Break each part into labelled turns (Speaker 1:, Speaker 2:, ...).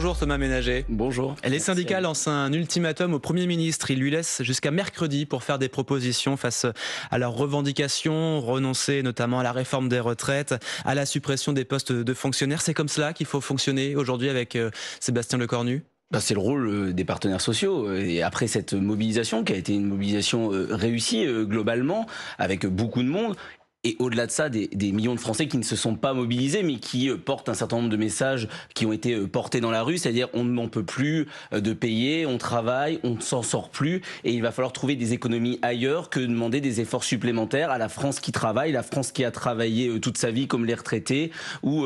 Speaker 1: Bonjour Thomas Ménager.
Speaker 2: Bonjour.
Speaker 1: Les syndicats lancent un ultimatum au Premier ministre. Ils lui laissent jusqu'à mercredi pour faire des propositions face à leurs revendications, renoncer notamment à la réforme des retraites, à la suppression des postes de fonctionnaires. C'est comme cela qu'il faut fonctionner aujourd'hui avec Sébastien Lecornu ?
Speaker 2: C'est le rôle des partenaires sociaux. Et après cette mobilisation, qui a été une mobilisation réussie globalement, avec beaucoup de monde, et au-delà de ça, des millions de Français qui ne se sont pas mobilisés, mais qui portent un certain nombre de messages qui ont été portés dans la rue, c'est-à-dire on n'en peut plus de payer, on travaille, on ne s'en sort plus, et il va falloir trouver des économies ailleurs que demander des efforts supplémentaires à la France qui travaille, la France qui a travaillé toute sa vie, comme les retraités ou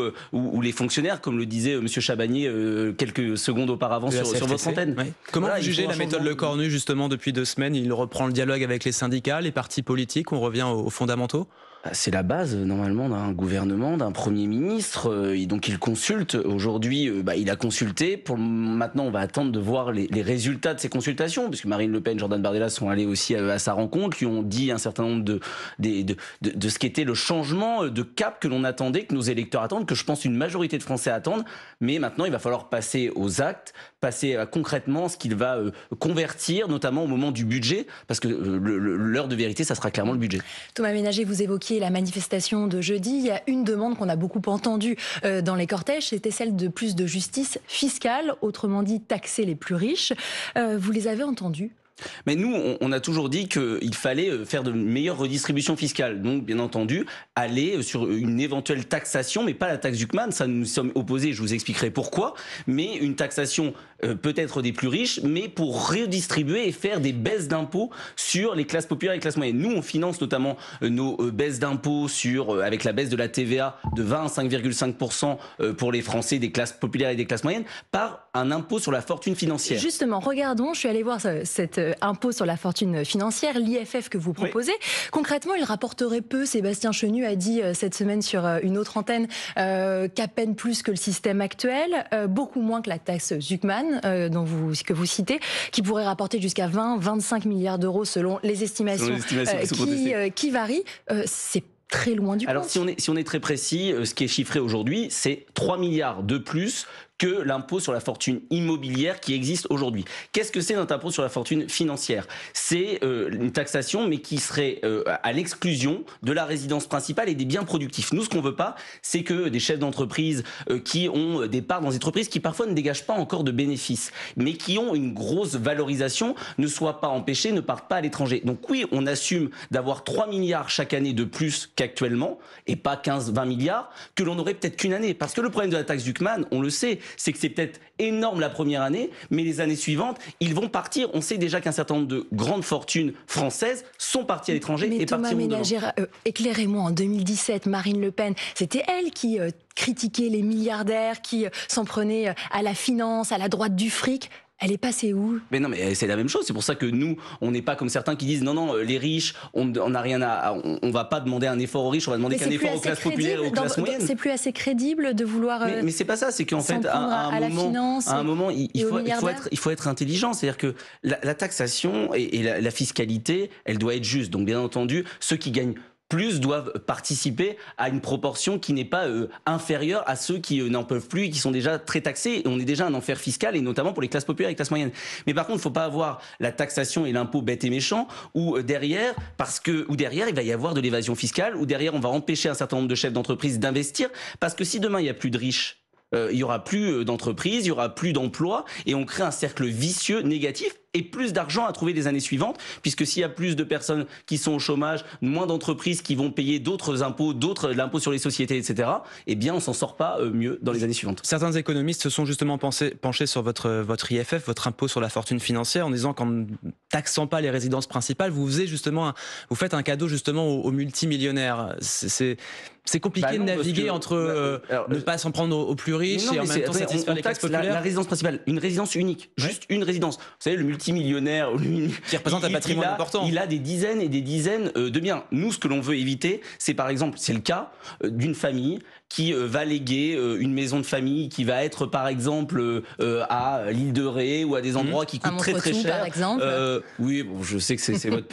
Speaker 2: les fonctionnaires, comme le disait M. Chabagnier quelques secondes auparavant sur votre antenne.
Speaker 1: Oui. Comment vous jugez la méthode Lecornu justement depuis 2 semaines? Il reprend le dialogue avec les syndicats, les partis politiques, on revient aux fondamentaux?
Speaker 2: C'est la base, normalement, d'un gouvernement, d'un Premier ministre. Et donc, il consulte. Aujourd'hui, il a consulté. Maintenant, on va attendre de voir les résultats de ces consultations, puisque Marine Le Pen, Jordan Bardella sont allés aussi à sa rencontre, lui ont dit un certain nombre de ce qu'était le changement de cap que l'on attendait, que nos électeurs attendent, que je pense une majorité de Français attendent. Mais maintenant, il va falloir passer aux actes, passer à concrètement ce qu'il va convertir, notamment au moment du budget, parce que l'heure de vérité, ça sera clairement le budget.
Speaker 3: Thomas Ménager, vous évoquiez la manifestation de jeudi. Il y a une demande qu'on a beaucoup entendue dans les cortèges, c'était celle de plus de justice fiscale, autrement dit taxer les plus riches. Vous les avez entendus ?
Speaker 2: Mais nous, on a toujours dit qu'il fallait faire de meilleures redistributions fiscales. Donc, bien entendu, aller sur une éventuelle taxation, mais pas la taxe Zuckman. Ça, nous sommes opposés, je vous expliquerai pourquoi. Mais une taxation peut-être des plus riches, mais pour redistribuer et faire des baisses d'impôts sur les classes populaires et les classes moyennes. Nous, on finance notamment nos baisses d'impôts avec la baisse de la TVA de 20 à 5,5% pour les Français des classes populaires et des classes moyennes par un impôt sur la fortune financière.
Speaker 3: Justement, regardons, je suis allée voir cet impôt sur la fortune financière, l'IFF que vous proposez. Oui. Concrètement, il rapporterait peu. Sébastien Chenu a dit cette semaine sur une autre antenne qu'à peine plus que le système actuel, beaucoup moins que la taxe Zuckman que vous citez, qui pourrait rapporter jusqu'à 20-25 milliards d'euros selon les estimations qui varient. C'est très loin du compte.
Speaker 2: Alors si on est très précis, ce qui est chiffré aujourd'hui, c'est 3 milliards de plus que l'impôt sur la fortune immobilière qui existe aujourd'hui. Qu'est-ce que c'est notre impôt sur la fortune financière? C'est une taxation, mais qui serait à l'exclusion de la résidence principale et des biens productifs. Nous, ce qu'on veut pas, c'est que des chefs d'entreprise qui ont des parts dans des entreprises qui parfois ne dégagent pas encore de bénéfices, mais qui ont une grosse valorisation, ne soient pas empêchés, ne partent pas à l'étranger. Donc oui, on assume d'avoir 3 milliards chaque année de plus qu'actuellement, et pas 15-20 milliards, que l'on aurait peut-être qu'une année. Parce que le problème de la taxe Zuckman, on le sait, c'est que c'est peut-être énorme la première année, mais les années suivantes, ils vont partir. On sait déjà qu'un certain nombre de grandes fortunes françaises sont parties à l'étranger et partiront demain.
Speaker 3: Éclairez-moi, en 2017, Marine Le Pen, c'était elle qui critiquait les milliardaires, qui s'en prenait à la finance, à la droite du fric. Elle est passée où?
Speaker 2: Mais non, mais c'est la même chose. C'est pour ça que nous, on n'est pas comme certains qui disent non, les riches, on n'a rien on va pas demander un effort aux riches, on va demander qu'un effort aux classes populaires et aux classes moyennes.
Speaker 3: C'est plus assez crédible de vouloir.
Speaker 2: Mais c'est pas ça. C'est qu'en fait, à un moment, il faut être intelligent. C'est-à-dire que la taxation et la fiscalité, elle doit être juste. Donc, bien entendu, ceux qui gagnent plus doivent participer à une proportion qui n'est pas inférieure à ceux qui n'en peuvent plus et qui sont déjà très taxés. Et on est déjà un enfer fiscal, et notamment pour les classes populaires et les classes moyennes. Mais par contre, il ne faut pas avoir la taxation et l'impôt bête et méchant, où derrière, il va y avoir de l'évasion fiscale, où derrière, on va empêcher un certain nombre de chefs d'entreprise d'investir, parce que si demain, il n'y a plus de riches, il y aura plus d'entreprises, il y aura plus d'emplois, et on crée un cercle vicieux négatif et plus d'argent à trouver les années suivantes, puisque s'il y a plus de personnes qui sont au chômage, moins d'entreprises qui vont payer d'autres impôts, l'impôt sur les sociétés, etc., eh bien on s'en sort pas mieux dans les années suivantes.
Speaker 1: Certains économistes se sont justement penchés sur votre IFF, votre impôt sur la fortune financière, en disant qu'en ne taxant pas les résidences principales, vous faites un cadeau justement aux multimillionnaires. C'est compliqué de naviguer entre ne pas s'en prendre aux plus riches et en même temps satisfaire les classes populaires.
Speaker 2: La résidence principale, une résidence unique, juste une résidence. Vous savez, le multimillionnaire multimillionnaire,
Speaker 1: qui représente un patrimoine important.
Speaker 2: Il a des dizaines et des dizaines de biens. Nous, ce que l'on veut éviter, c'est par exemple, c'est le cas d'une famille qui va léguer une maison de famille qui va être par exemple à l'île de Ré ou à des endroits qui coûtent très très cher.
Speaker 3: Par exemple.
Speaker 2: Oui, bon, je sais que c'est votre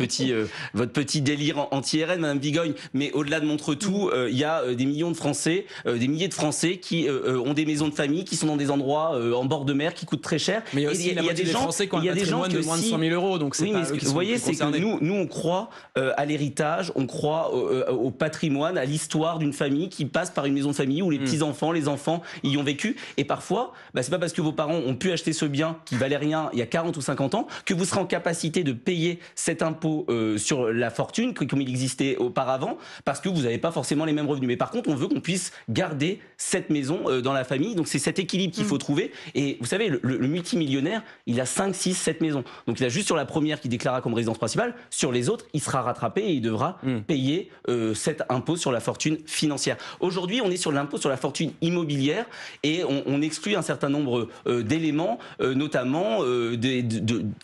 Speaker 2: petit délire anti-RN, Madame Vigogne, mais au-delà de Montretout, il y a des millions de Français, des milliers de Français qui ont des maisons de famille, qui sont dans des endroits en bord de mer, qui coûtent très cher.
Speaker 1: Mais il y a des Français qui ont un patrimoine de moins de 100 000 euros, donc c'est pas eux qui sont.
Speaker 2: Vous voyez, c'est que nous on croit à l'héritage, on croit au patrimoine, à l'histoire d'une famille qui passe par une maison de famille où les petits-enfants, les enfants y ont vécu. Et parfois, c'est pas parce que vos parents ont pu acheter ce bien qui valait rien il y a 40 ou 50 ans que vous serez en capacité de payer cet impôt sur la fortune comme il existait auparavant, parce que vous n'avez pas forcément les mêmes revenus. Mais par contre, on veut qu'on puisse garder cette maison dans la famille. Donc c'est cet équilibre qu'il faut trouver. Et vous savez, le multimillionnaire, il a 5, 6, 7 maisons. Donc il a juste sur la première qu'il déclara comme résidence principale. Sur les autres, il sera rattrapé et il devra payer cet impôt sur la fortune financière. Aujourd'hui, on est sur l'impôt sur la fortune immobilière et on exclut un certain nombre d'éléments, notamment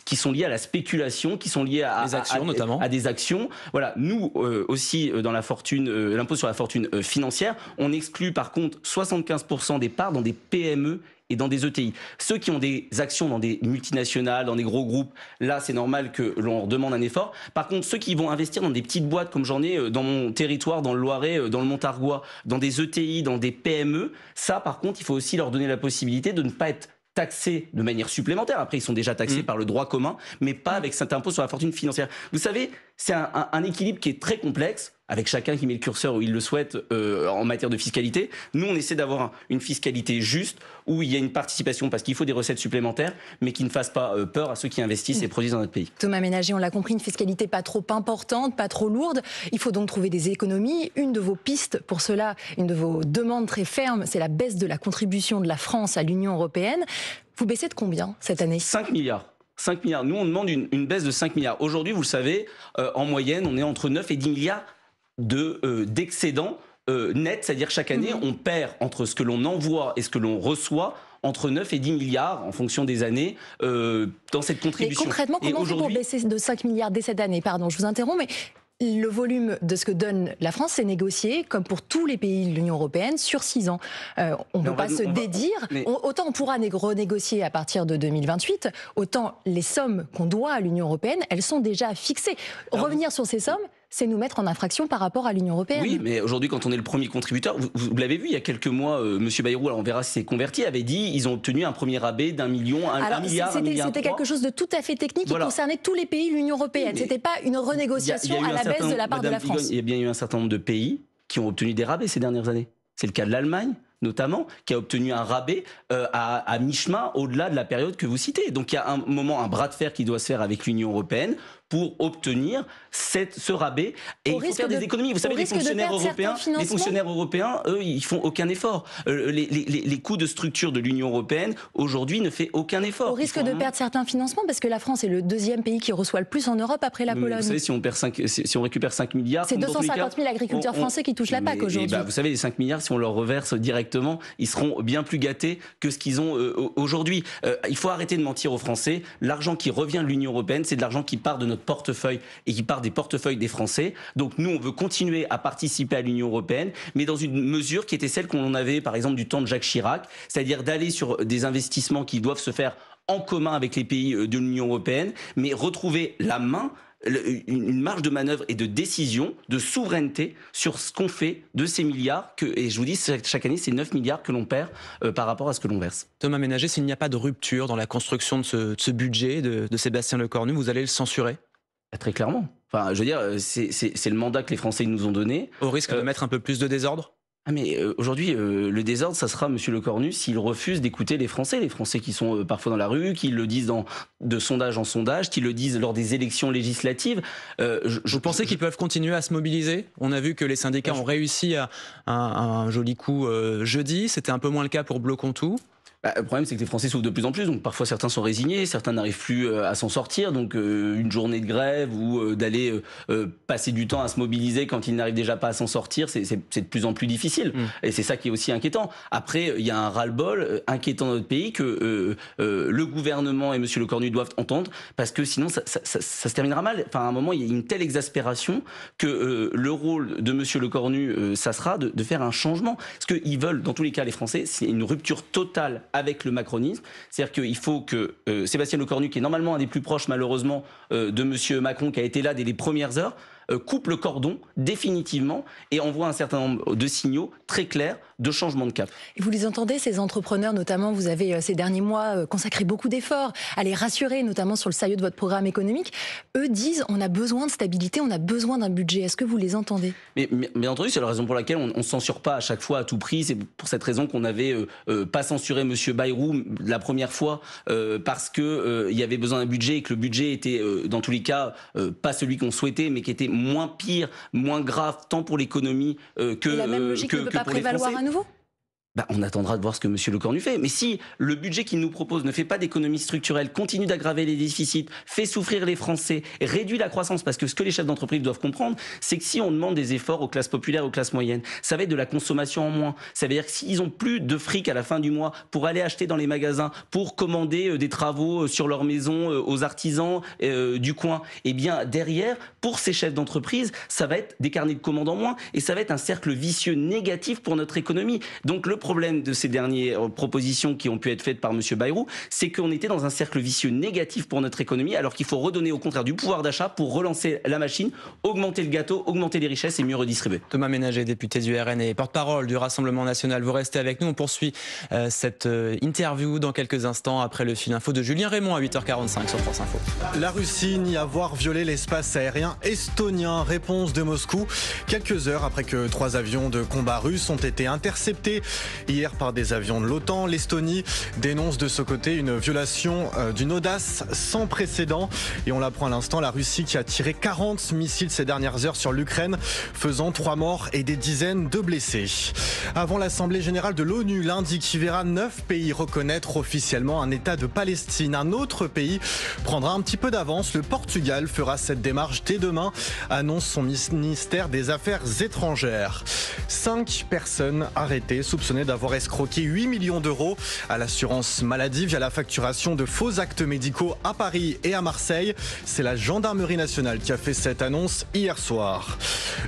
Speaker 2: qui sont liés à la spéculation, qui sont liés à des actions. Voilà, nous aussi dans la fortune, l'impôt sur la fortune financière, on exclut par contre 75% des parts dans des PME et dans des ETI. Ceux qui ont des actions dans des multinationales, dans des gros groupes, là c'est normal que l'on leur demande un effort. Par contre, ceux qui vont investir dans des petites boîtes, comme j'en ai dans mon territoire, dans le Loiret, dans le Montargois, dans des ETI, dans des PME, ça par contre, il faut aussi leur donner la possibilité de ne pas être taxés de manière supplémentaire. Après, ils sont déjà taxés par le droit commun, mais pas avec cet impôt sur la fortune financière. Vous savez, c'est un équilibre qui est très complexe, avec chacun qui met le curseur où il le souhaite en matière de fiscalité. Nous, on essaie d'avoir une fiscalité juste, où il y a une participation, parce qu'il faut des recettes supplémentaires, mais qui ne fassent pas peur à ceux qui investissent et produisent dans notre pays.
Speaker 3: Thomas Ménager, on l'a compris, une fiscalité pas trop importante, pas trop lourde. Il faut donc trouver des économies. Une de vos pistes pour cela, une de vos demandes très fermes, c'est la baisse de la contribution de la France à l'Union européenne. Vous baissez de combien cette année ?
Speaker 2: 5 milliards. 5 milliards. Nous, on demande une baisse de 5 milliards. Aujourd'hui, vous le savez, en moyenne, on est entre 9 et 10 milliards d'excédents nets, c'est-à-dire chaque année, on perd entre ce que l'on envoie et ce que l'on reçoit entre 9 et 10 milliards en fonction des années dans cette contribution.
Speaker 3: Mais concrètement, comment on fait pour baisser de 5 milliards dès cette année ? Pardon, je vous interromps, mais le volume de ce que donne la France, c'est négocié, comme pour tous les pays de l'Union européenne, sur 6 ans. On ne peut pas se dédire. Autant on pourra renégocier à partir de 2028, autant les sommes qu'on doit à l'Union européenne, elles sont déjà fixées. Revenir sur ces sommes, c'est nous mettre en infraction par rapport à l'Union européenne.
Speaker 2: Oui, mais aujourd'hui, quand on est le premier contributeur, vous l'avez vu il y a quelques mois, M. Bayrou, alors on verra si c'est converti, avait dit ils ont obtenu un premier rabais d'1 million, un milliard.
Speaker 3: C'était quelque chose de tout à fait technique qui concernait tous les pays de l'Union européenne. C'était pas une renégociation à la baisse de la part de la France.
Speaker 2: Il y a bien eu un certain nombre de pays qui ont obtenu des rabais ces dernières années. C'est le cas de l'Allemagne, notamment, qui a obtenu un rabais à mi-chemin au-delà de la période que vous citez. Donc il y a un moment, un bras de fer qui doit se faire avec l'Union européenne pour obtenir ce rabais. Et il faut faire des économies. Vous savez, les fonctionnaires européens, eux, ils font aucun effort. Les coûts de structure de l'Union européenne, aujourd'hui, ne fait aucun effort.
Speaker 3: Au risque de perdre certains financements, parce que la France est le deuxième pays qui reçoit le plus en Europe après la Pologne.
Speaker 2: Vous savez, si on récupère 5 milliards...
Speaker 3: C'est 250 000 agriculteurs français qui touchent la PAC aujourd'hui.
Speaker 2: Vous savez, les 5 milliards, si on leur reverse directement, ils seront bien plus gâtés que ce qu'ils ont aujourd'hui. Il faut arrêter de mentir aux Français. L'argent qui revient de l'Union européenne, c'est de l'argent qui part de notre portefeuille et qui part des portefeuilles des Français. Donc nous, on veut continuer à participer à l'Union européenne, mais dans une mesure qui était celle qu'on avait, par exemple, du temps de Jacques Chirac, c'est-à-dire d'aller sur des investissements qui doivent se faire en commun avec les pays de l'Union européenne, mais retrouver la main, une marge de manœuvre et de décision, de souveraineté sur ce qu'on fait de ces milliards. Et je vous dis, chaque année, c'est 9 milliards que l'on perd par rapport à ce que l'on verse.
Speaker 1: Thomas Ménager, s'il n'y a pas de rupture dans la construction de ce budget de Sébastien Lecornu, vous allez le censurer ?
Speaker 2: Très clairement. Enfin, je veux dire, c'est le mandat que les Français nous ont donné.
Speaker 1: Au risque de mettre un peu plus de désordre ?
Speaker 2: Mais aujourd'hui, le désordre, ça sera M. Lecornu s'il refuse d'écouter les Français qui sont parfois dans la rue, qui le disent de sondage en sondage, qui le disent lors des élections législatives.
Speaker 1: Vous pensez qu'ils peuvent continuer à se mobiliser ? On a vu que les syndicats ont réussi à un joli coup jeudi. C'était un peu moins le cas pour Bloquons Tout.
Speaker 2: Le problème, c'est que les Français souffrent de plus en plus, donc parfois certains sont résignés, certains n'arrivent plus à s'en sortir, donc une journée de grève ou d'aller passer du temps à se mobiliser quand ils n'arrivent déjà pas à s'en sortir, c'est de plus en plus difficile. Et c'est ça qui est aussi inquiétant. Après, il y a un ras-le-bol inquiétant dans notre pays que le gouvernement et M. Lecornu doivent entendre, parce que sinon ça se terminera mal. Enfin, à un moment, il y a une telle exaspération que le rôle de M. Lecornu, ça sera de faire un changement. Ce qu'ils veulent, dans tous les cas, les Français, c'est une rupture totale avec le macronisme. C'est-à-dire qu'il faut que Sébastien Lecornu, qui est normalement un des plus proches, malheureusement, de M. Macron, qui a été là dès les premières heures, coupe le cordon définitivement et envoie un certain nombre de signaux très clairs de changement de cap.
Speaker 3: Et vous les entendez, ces entrepreneurs, notamment, vous avez ces derniers mois consacré beaucoup d'efforts à les rassurer, notamment sur le sérieux de votre programme économique. Eux disent, on a besoin de stabilité, on a besoin d'un budget. Est-ce que vous les entendez?
Speaker 2: Mais bien entendu, c'est la raison pour laquelle on ne censure pas à chaque fois à tout prix. C'est pour cette raison qu'on n'avait pas censuré M. Bayrou la première fois parce qu'il y avait besoin d'un budget et que le budget était, dans tous les cas, pas celui qu'on souhaitait, mais qui était moins pire, moins grave, tant pour l'économie que
Speaker 3: la même logique ne peut pas prévaloir à nouveau?
Speaker 2: On attendra de voir ce que M. Lecornu fait. Mais si le budget qu'il nous propose ne fait pas d'économie structurelle, continue d'aggraver les déficits, fait souffrir les Français, réduit la croissance, parce que ce que les chefs d'entreprise doivent comprendre, c'est que si on demande des efforts aux classes populaires, aux classes moyennes, ça va être de la consommation en moins. Ça veut dire que s'ils ont plus de fric à la fin du mois pour aller acheter dans les magasins, pour commander des travaux sur leur maison aux artisans du coin, eh bien derrière, pour ces chefs d'entreprise, ça va être des carnets de commandes en moins et ça va être un cercle vicieux négatif pour notre économie. Donc le problème de ces dernières propositions qui ont pu être faites par M. Bayrou, c'est qu'on était dans un cercle vicieux négatif pour notre économie, alors qu'il faut redonner au contraire du pouvoir d'achat pour relancer la machine, augmenter le gâteau, augmenter les richesses et mieux redistribuer.
Speaker 1: Thomas Ménager, député du RN et porte-parole du Rassemblement national, vous restez avec nous. On poursuit cette interview dans quelques instants après le fil info de Julien Raymond à 8h45 sur France Info.
Speaker 4: La Russie nie avoir violé l'espace aérien estonien. Réponse de Moscou quelques heures après que 3 avions de combat russes ont été interceptés hier par des avions de l'OTAN. L'Estonie dénonce de ce côté une violation d'une audace sans précédent. Et on l'apprend à l'instant, la Russie qui a tiré 40 missiles ces dernières heures sur l'Ukraine, faisant 3 morts et des dizaines de blessés. Avant l'Assemblée générale de l'ONU lundi qui verra 9 pays reconnaître officiellement un État de Palestine. Un autre pays prendra un petit peu d'avance. Le Portugal fera cette démarche dès demain, annonce son ministère des Affaires étrangères. 5 personnes arrêtées, soupçonnées d'avoir escroqué 8 millions d'euros à l'assurance maladie via la facturation de faux actes médicaux à Paris et à Marseille. C'est la gendarmerie nationale qui a fait cette annonce hier soir.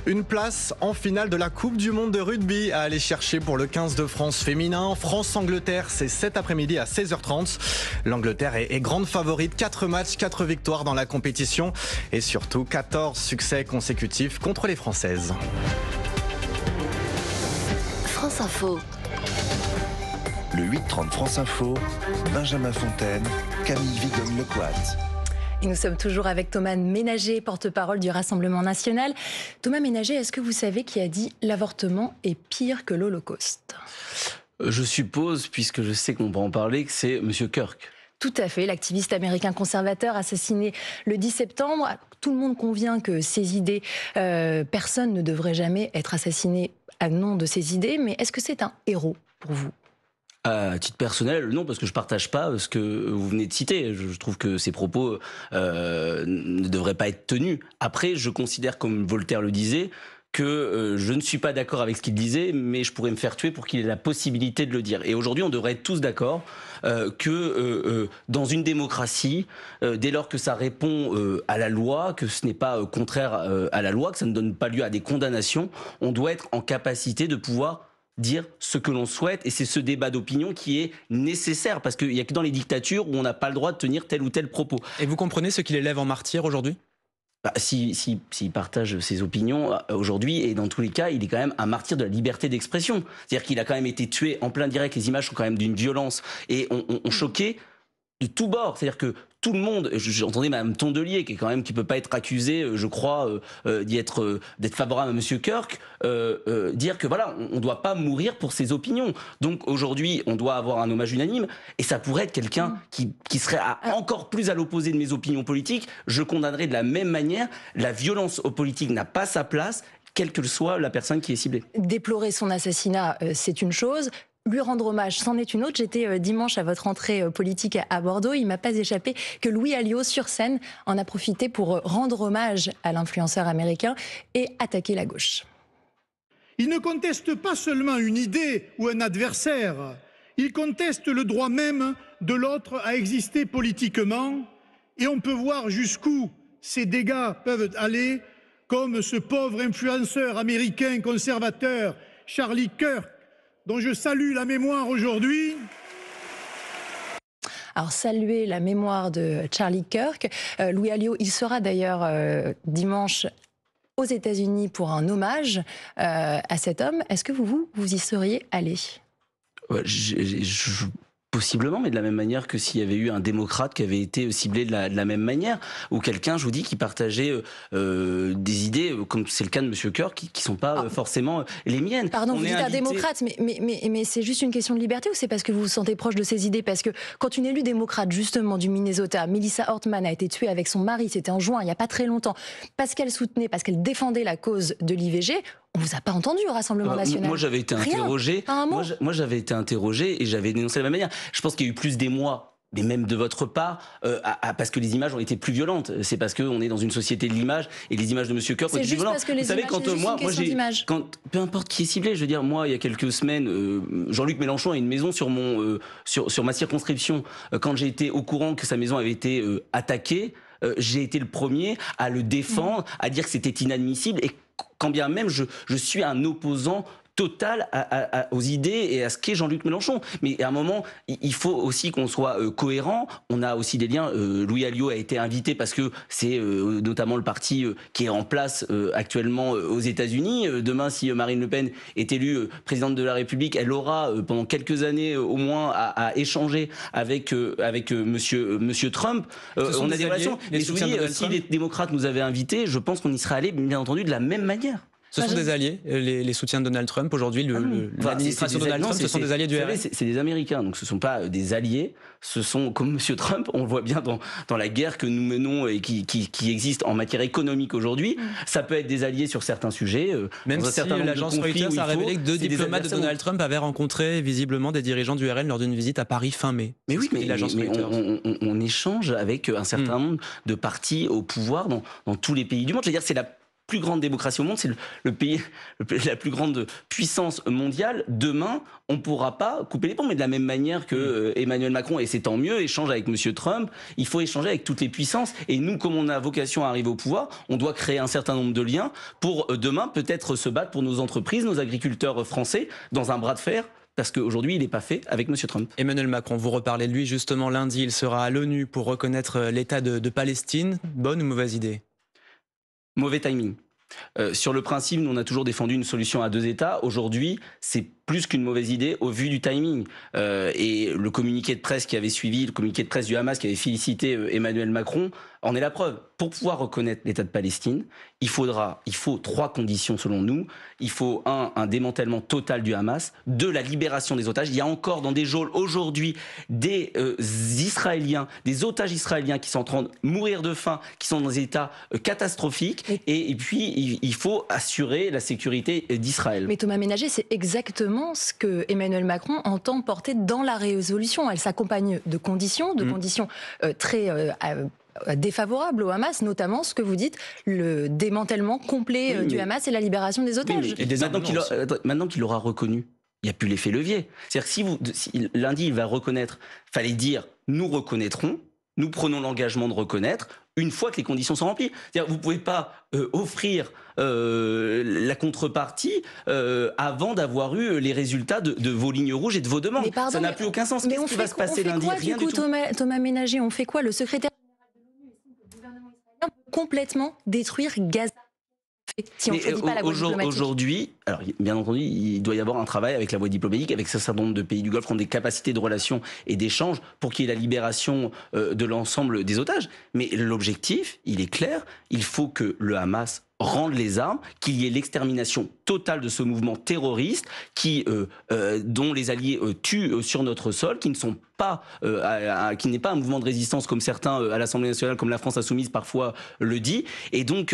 Speaker 4: Une place en finale de la Coupe du monde de rugby à aller chercher pour le 15 de France féminin. France-Angleterre, c'est cet après-midi à 16h30. L'Angleterre est grande favorite, 4 matchs, 4 victoires dans la compétition et surtout 14 succès consécutifs contre les Françaises.
Speaker 5: France Info.
Speaker 6: Le 8-30 France Info, Benjamin Fontaine, Camille Vigogne-Lecoat.
Speaker 3: Et nous sommes toujours avec Thomas Ménager, porte-parole du Rassemblement national. Thomas Ménager, est-ce que vous savez qui a dit « l'avortement est pire que l'Holocauste » ?
Speaker 2: Je suppose, puisque je sais qu'on va en parler, que c'est M. Kirk.
Speaker 3: Tout à fait, l'activiste américain conservateur assassiné le 10 septembre. Tout le monde convient que ces idées, personne ne devrait jamais être assassiné à nom de ces idées, mais est-ce que c'est un héros pour vous ?
Speaker 2: À titre personnel, non, parce que je partage pas ce que vous venez de citer. Je trouve que ces propos ne devraient pas être tenus. Après, je considère, comme Voltaire le disait, que je ne suis pas d'accord avec ce qu'il disait, mais je pourrais me faire tuer pour qu'il ait la possibilité de le dire. Et aujourd'hui, on devrait être tous d'accord que dans une démocratie, dès lors que ça répond à la loi, que ce n'est pas contraire à la loi, que ça ne donne pas lieu à des condamnations, on doit être en capacité de pouvoir dire ce que l'on souhaite, et c'est ce débat d'opinion qui est nécessaire, parce qu'il n'y a que dans les dictatures où on n'a pas le droit de tenir tel ou tel propos.
Speaker 1: Et vous comprenez ce qui l'élève en martyr aujourd'hui ?
Speaker 2: S'il partage ses opinions aujourd'hui, et dans tous les cas, il est quand même un martyr de la liberté d'expression. C'est-à-dire qu'il a quand même été tué en plein direct, les images sont quand même d'une violence, et on choqué de tous bords. C'est-à-dire que tout le monde, j'entendais Mme Tondelier, qui peut pas être accusée, je crois, d'être favorable à M. Kirk, dire que voilà, on doit pas mourir pour ses opinions. Donc aujourd'hui, on doit avoir un hommage unanime, et ça pourrait être quelqu'un qui serait encore plus à l'opposé de mes opinions politiques. Je condamnerais de la même manière. La violence aux politiques n'a pas sa place, quelle que soit la personne qui est ciblée.
Speaker 3: Déplorer son assassinat, c'est une chose. lui rendre hommage, c'en est une autre. J'étais dimanche à votre entrée politique à Bordeaux. Il m'a pas échappé que Louis Alliot, sur scène, en a profité pour rendre hommage à l'influenceur américain et attaquer la gauche.
Speaker 5: Il ne conteste pas seulement une idée ou un adversaire, il conteste le droit même de l'autre à exister politiquement, et on peut voir jusqu'où ces dégâts peuvent aller, comme ce pauvre influenceur américain conservateur Charlie Kirk, dont je salue la mémoire aujourd'hui.
Speaker 3: Alors, saluer la mémoire de Charlie Kirk. Louis Alliot, il sera d'ailleurs dimanche aux États-Unis pour un hommage à cet homme. Est-ce que vous y seriez allé ?
Speaker 2: Possiblement, mais de la même manière que s'il y avait eu un démocrate qui avait été ciblé de la même manière, ou quelqu'un, je vous dis, qui partageait des idées, comme c'est le cas de M. Kirk, qui ne sont pas forcément les miennes.
Speaker 3: Pardon, vous dites un démocrate, mais c'est juste une question de liberté, ou c'est parce que vous vous sentez proche de ces idées? Parce que quand une élue démocrate, justement, du Minnesota, Melissa Hortman, a été tuée avec son mari, c'était en juin, il n'y a pas très longtemps, parce qu'elle défendait la cause de l'IVG, on vous a pas entendu au Rassemblement national.
Speaker 2: Moi, j'avais été interrogé. Moi, j'avais été interrogé et j'avais dénoncé de la même manière. Je pense qu'il y a eu plus d'émoi, mais même de votre part, parce que les images ont été plus violentes. C'est parce qu'on est dans une société de l'image et les images de M. Kirk ont été plus violentes.
Speaker 3: Parce que les images,
Speaker 2: peu importe qui est ciblé, je veux dire, moi, il y a quelques semaines, Jean-Luc Mélenchon a une maison sur ma circonscription. Quand j'ai été au courant que sa maison avait été attaquée, j'ai été le premier à le défendre, à dire que c'était inadmissible, et quand bien même je suis un opposant total aux idées et à ce qu'est Jean-Luc Mélenchon. Mais à un moment, il faut aussi qu'on soit cohérent. On a aussi des liens. Louis Alliot a été invité parce que c'est notamment le parti qui est en place actuellement aux États-Unis. Demain, si Marine Le Pen est élue présidente de la République, elle aura pendant quelques années au moins à échanger avec Monsieur Trump. On a des relations. Mais je vous dis, si les démocrates nous avaient invités, je pense qu'on y serait allé, bien entendu, de la même manière.
Speaker 1: Ce sont des alliés, les soutiens de Donald Trump. Aujourd'hui, l'administration de Donald Trump, ce sont des alliés du RN.
Speaker 2: C'est des Américains, donc ce ne sont pas des alliés. Ce sont, comme M. Trump, on le voit bien dans la guerre que nous menons et qui existe en matière économique aujourd'hui. Ça peut être des alliés sur certains sujets.
Speaker 1: Même si l'agence Reuters a révélé que 2 diplomates de Donald Trump avaient rencontré visiblement des dirigeants du RN lors d'une visite à Paris fin mai.
Speaker 2: Mais oui, mais on échange avec un certain nombre de partis au pouvoir dans tous les pays du monde. Je veux dire, c'est la plus grande démocratie au monde, c'est le pays, la plus grande puissance mondiale. Demain, on ne pourra pas couper les ponts, mais de la même manière que Emmanuel Macron, et c'est tant mieux, échange avec M. Trump, il faut échanger avec toutes les puissances. Et nous, comme on a vocation à arriver au pouvoir, on doit créer un certain nombre de liens pour demain peut-être se battre pour nos entreprises, nos agriculteurs français, dans un bras de fer. Parce qu'aujourd'hui, il n'est pas fait avec M. Trump.
Speaker 1: Emmanuel Macron, vous reparlez de lui justement lundi. Il sera à l'ONU pour reconnaître l'État de Palestine. Bonne ou mauvaise idée ?
Speaker 2: Mauvais timing. Sur le principe, nous on a toujours défendu une solution à 2 États. Aujourd'hui, c'est plus qu'une mauvaise idée au vu du timing. Et le communiqué de presse qui avait suivi, le communiqué de presse du Hamas qui avait félicité Emmanuel Macron, en est la preuve. Pour pouvoir reconnaître l'État de Palestine, il faut 3 conditions selon nous. Il faut un démantèlement total du Hamas, 2, la libération des otages. Il y a encore dans des geôles aujourd'hui des Israéliens, des otages israéliens qui sont en train de mourir de faim, qui sont dans des états catastrophiques. Et puis, il faut assurer la sécurité d'Israël.
Speaker 3: Mais Thomas Ménager, c'est exactement ce que Emmanuel Macron entend porter dans la résolution. Elle s'accompagne de conditions, très défavorables au Hamas, notamment ce que vous dites, le démantèlement complet du Hamas et la libération des otages.
Speaker 2: Maintenant qu'il aura reconnu, il n'y a plus l'effet levier. C'est-à-dire que si lundi il va reconnaître, fallait dire nous reconnaîtrons, nous prenons l'engagement de reconnaître une fois que les conditions sont remplies. C'est-à-dire vous ne pouvez pas offrir la contrepartie avant d'avoir eu les résultats de vos lignes rouges et de vos demandes. Ça n'a plus aucun sens. Qu'est-ce qui va se passer lundi ?
Speaker 3: Rien du tout. Thomas Ménager, on fait quoi ? Le secrétaire le gouvernement israélien peut complètement détruire Gaza si on ne choisit pas la voie diplomatique.
Speaker 2: Aujourd'hui, alors bien entendu, il doit y avoir un travail avec la voie diplomatique, avec un certain nombre de pays du Golfe qui ont des capacités de relations et d'échanges pour qu'il y ait la libération de l'ensemble des otages. Mais l'objectif, il est clair, il faut que le Hamas rende les armes, qu'il y ait l'extermination totale de ce mouvement terroriste dont les alliés tuent sur notre sol, qui n'est pas un mouvement de résistance comme certains à l'Assemblée nationale, comme la France insoumise parfois le dit. Et donc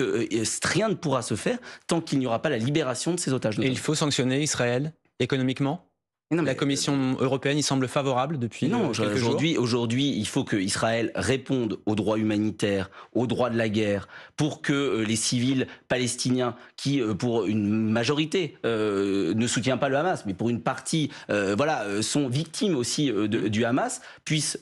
Speaker 2: rien ne pourra se faire tant qu'il n'y aura pas la libération de ces otages.
Speaker 1: Et il faut sanctionner Israël économiquement ? La Commission européenne y semble favorable depuis quelques jours.
Speaker 2: Aujourd'hui, il faut qu'Israël réponde aux droits humanitaires, aux droits de la guerre, pour que les civils palestiniens, qui pour une majorité ne soutient pas le Hamas, mais pour une partie sont victimes aussi du Hamas, puissent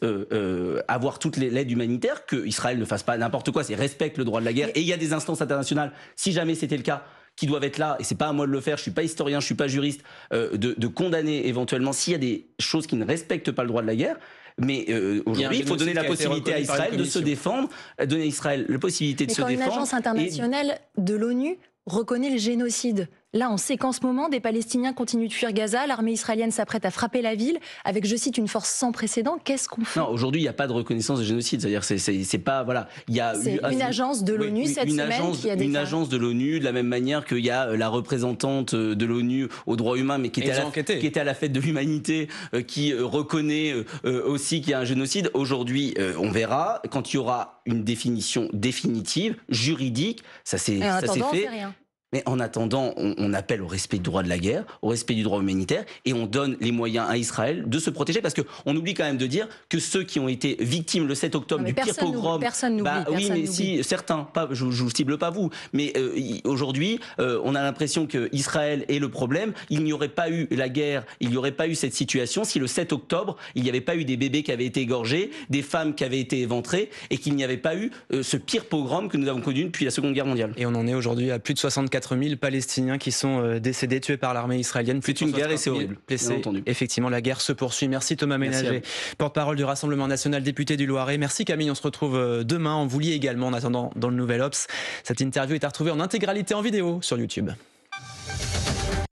Speaker 2: avoir toute l'aide humanitaire, qu'Israël ne fasse pas n'importe quoi, c'est respecte le droit de la guerre. Et il y a des instances internationales, si jamais c'était le cas, qui doivent être là, et c'est pas à moi de le faire, je suis pas historien, je suis pas juriste, de condamner éventuellement s'il y a des choses qui ne respectent pas le droit de la guerre. Mais aujourd'hui, il faut donner la possibilité à Israël de se défendre, donner à Israël la possibilité de se défendre.
Speaker 3: Quand une agence internationale de l'ONU reconnaît le génocide, là, on sait qu'en ce moment, des Palestiniens continuent de fuir Gaza, l'armée israélienne s'apprête à frapper la ville, avec, je cite, une force sans précédent. Qu'est-ce qu'on fait ?
Speaker 2: Non, aujourd'hui, il n'y a pas de reconnaissance de génocide. C'est-à-dire, c'est pas, voilà.
Speaker 3: C'est une agence de l'ONU cette semaine qui a déclaré.
Speaker 2: Une agence de l'ONU, de la même manière qu'il y a la représentante de l'ONU aux droits humains, mais qui était à la fête de l'humanité, qui reconnaît aussi qu'il y a un génocide. Aujourd'hui, on verra, quand il y aura une définition définitive, juridique, ça s'est fait. Mais en attendant, on appelle au respect du droit de la guerre, au respect du droit humanitaire, et on donne les moyens à Israël de se protéger, parce qu'on oublie quand même de dire que ceux qui ont été victimes le 7 octobre du pire pogrom...
Speaker 3: Personne n'oublie.
Speaker 2: Oui, mais si, certains, je ne vous cible pas vous, mais aujourd'hui, on a l'impression qu'Israël est le problème. Il n'y aurait pas eu la guerre, il n'y aurait pas eu cette situation si le 7 octobre, il n'y avait pas eu des bébés qui avaient été égorgés, des femmes qui avaient été éventrées, et qu'il n'y avait pas eu ce pire pogrom que nous avons connu depuis la Seconde Guerre mondiale.
Speaker 1: Et on en est aujourd'hui à plus de 64 000 Palestiniens qui sont décédés, tués par l'armée israélienne.
Speaker 2: C'est une guerre et c'est horrible.
Speaker 1: Effectivement, la guerre se poursuit. Merci Thomas Ménager, porte-parole du Rassemblement national, député du Loiret. Merci Camille, on se retrouve demain. On vous lit également en attendant dans le Nouvel Obs. Cette interview est à retrouver en intégralité en vidéo sur YouTube.